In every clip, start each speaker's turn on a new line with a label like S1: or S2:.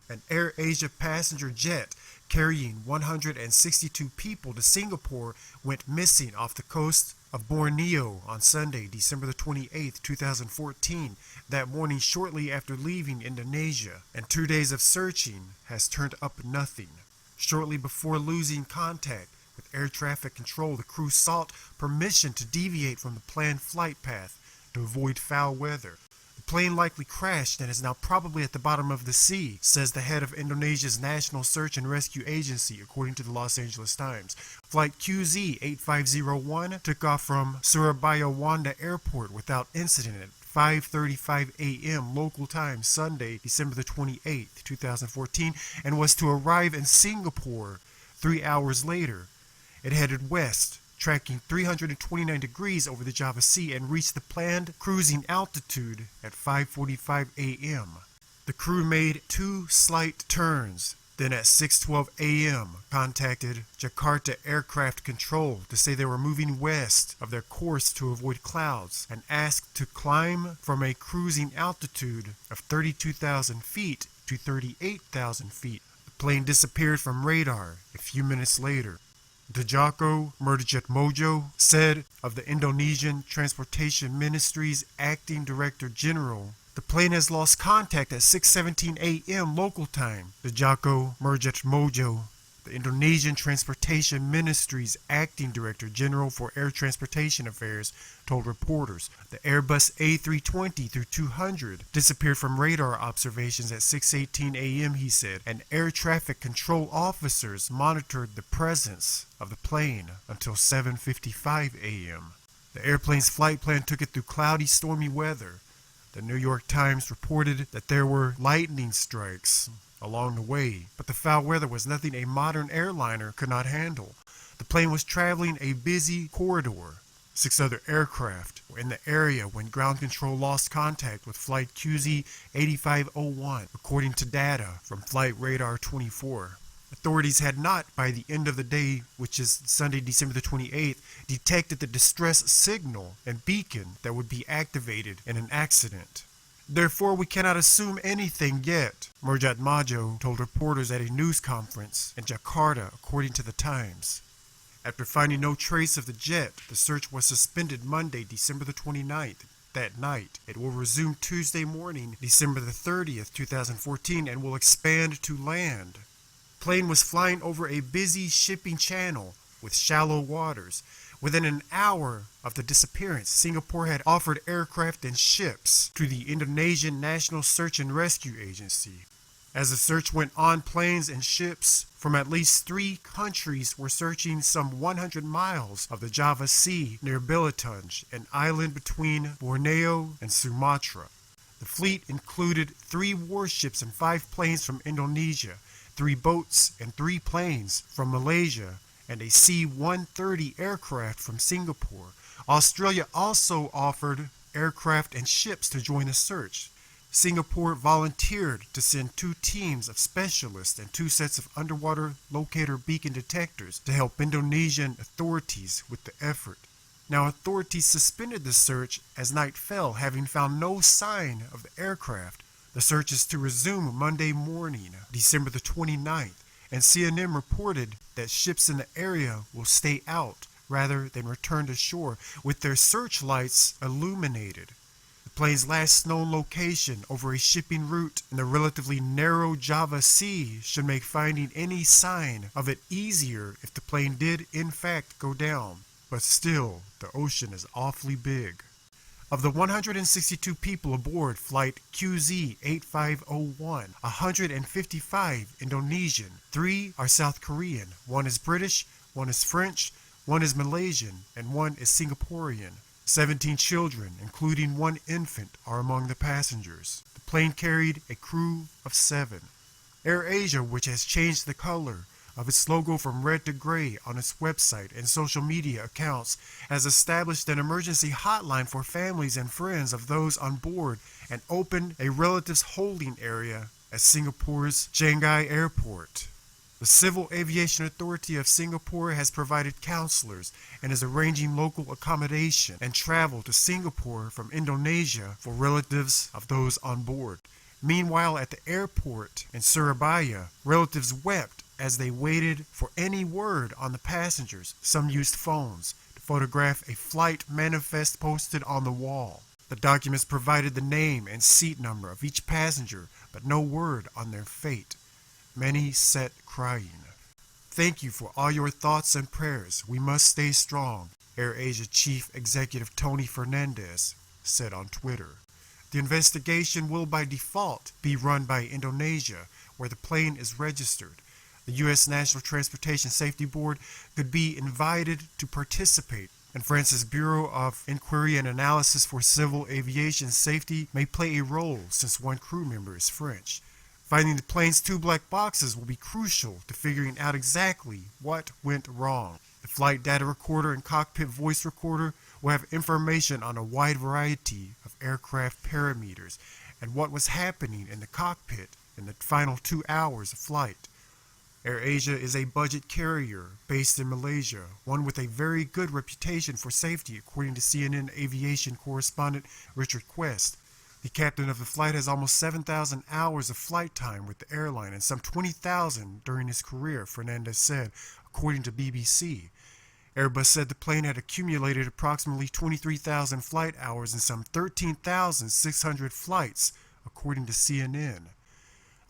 S1: An AirAsia passenger jet carrying 162 people to Singapore went missing off the coast of Borneo on Sunday, December the 28th, 2014, that morning shortly after leaving Indonesia, and 2 days of searching has turned up nothing. Shortly before losing contact with air traffic control, the crew sought permission to deviate from the planned flight path to avoid foul weather. The plane likely crashed and is now probably at the bottom of the sea, says the head of Indonesia's National Search and Rescue Agency, according to the Los Angeles Times. Flight QZ8501 took off from Surabaya Wanda Airport without incident at 5:35 a.m. local time Sunday, December the 28th, 2014, and was to arrive in Singapore 3 hours later. It headed west, tracking 329 degrees over the Java Sea, and reached the planned cruising altitude at 5:45 a.m. The crew made 2 slight turns, then at 6:12 a.m. contacted Jakarta Aircraft Control to say they were moving west of their course to avoid clouds, and asked to climb from a cruising altitude of 32,000 feet to 38,000 feet. The plane disappeared from radar a few minutes later. Djoko Widodo said of the Indonesian Transportation Ministry's acting director general, "The plane has lost contact at 6:17 a.m. local time." Djoko Widodo, the Indonesian Transportation Ministry's acting director general for air transportation affairs, told reporters the Airbus A320-200 disappeared from radar observations at 6:18 a.m., he said, and air traffic control officers monitored the presence of the plane until 7:55 a.m. The airplane's flight plan took it through cloudy, stormy weather. The New York Times reported that there were lightning strikes along the way, but the foul weather was nothing a modern airliner could not handle. The plane was traveling a busy corridor. 6 other aircraft were in the area when ground control lost contact with flight QZ8501, according to data from Flight Radar 24. Authorities had not, by the end of the day, which is Sunday, December the 28th, detected the distress signal and beacon that would be activated in an accident. "Therefore, we cannot assume anything yet," Widodo told reporters at a news conference in Jakarta, according to the Times. After finding no trace of the jet, the search was suspended Monday, December the 29th. That night, it will resume Tuesday morning, December the 30th, 2014, and will expand to land. The plane was flying over a busy shipping channel with shallow waters. Within an hour of the disappearance, Singapore had offered aircraft and ships to the Indonesian National Search and Rescue Agency. As the search went on, planes and ships from at least 3 countries were searching some 100 miles of the Java Sea near Belitung, an island between Borneo and Sumatra. The fleet included 3 warships and 5 planes from Indonesia, 3 boats and 3 planes from Malaysia, and a C-130 aircraft from Singapore. Australia also offered aircraft and ships to join the search. Singapore volunteered to send 2 teams of specialists and 2 sets of underwater locator beacon detectors to help Indonesian authorities with the effort. Now, authorities suspended the search as night fell, having found no sign of the aircraft. The search is to resume Monday morning, December the 29th. And CNN reported that ships in the area will stay out rather than return to shore with their searchlights illuminated. The plane's last known location over a shipping route in the relatively narrow Java Sea should make finding any sign of it easier if the plane did in fact go down. But still, the ocean is awfully big. Of the 162 people aboard flight QZ8501, 155 Indonesian, 3 are South Korean, 1 is British, 1 is French, 1 is Malaysian, and 1 is Singaporean. 17 children, including 1 infant, are among the passengers. The plane carried a crew of 7. AirAsia, which has changed the color of its logo from red to gray on its website and social media accounts, has established an emergency hotline for families and friends of those on board and opened a relatives holding area at Singapore's Changi Airport. The Civil Aviation Authority of Singapore has provided counselors and is arranging local accommodation and travel to Singapore from Indonesia for relatives of those on board. Meanwhile, at the airport in Surabaya, relatives wept as they waited for any word on the passengers. Some used phones to photograph a flight manifest posted on the wall. The documents provided the name and seat number of each passenger, but no word on their fate. Many sat crying. Thank you for all your thoughts and prayers. We must stay strong, AirAsia Chief Executive Tony Fernandez said on Twitter. The investigation will by default be run by Indonesia, where the plane is registered. The U.S. National Transportation Safety Board could be invited to participate, and France's Bureau of Inquiry and Analysis for Civil Aviation Safety may play a role since one crew member is French. Finding the plane's 2 black boxes will be crucial to figuring out exactly what went wrong. The flight data recorder and cockpit voice recorder will have information on a wide variety of aircraft parameters and what was happening in the cockpit in the final 2 hours of flight. AirAsia is a budget carrier based in Malaysia, one with a very good reputation for safety, according to CNN aviation correspondent Richard Quest. The captain of the flight has almost 7,000 hours of flight time with the airline and some 20,000 during his career, Fernandez said, according to BBC. Airbus said the plane had accumulated approximately 23,000 flight hours and some 13,600 flights, according to CNN.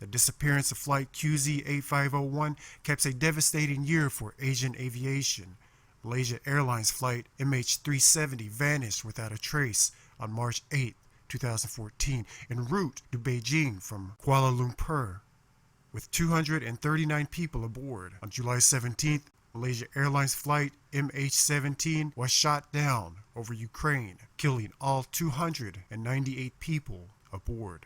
S1: The disappearance of flight QZ8501 caps a devastating year for Asian aviation. Malaysia Airlines flight MH370 vanished without a trace on March 8, 2014, en route to Beijing from Kuala Lumpur, with 239 people aboard. On July 17th, Malaysia Airlines flight MH17 was shot down over Ukraine, killing all 298 people aboard.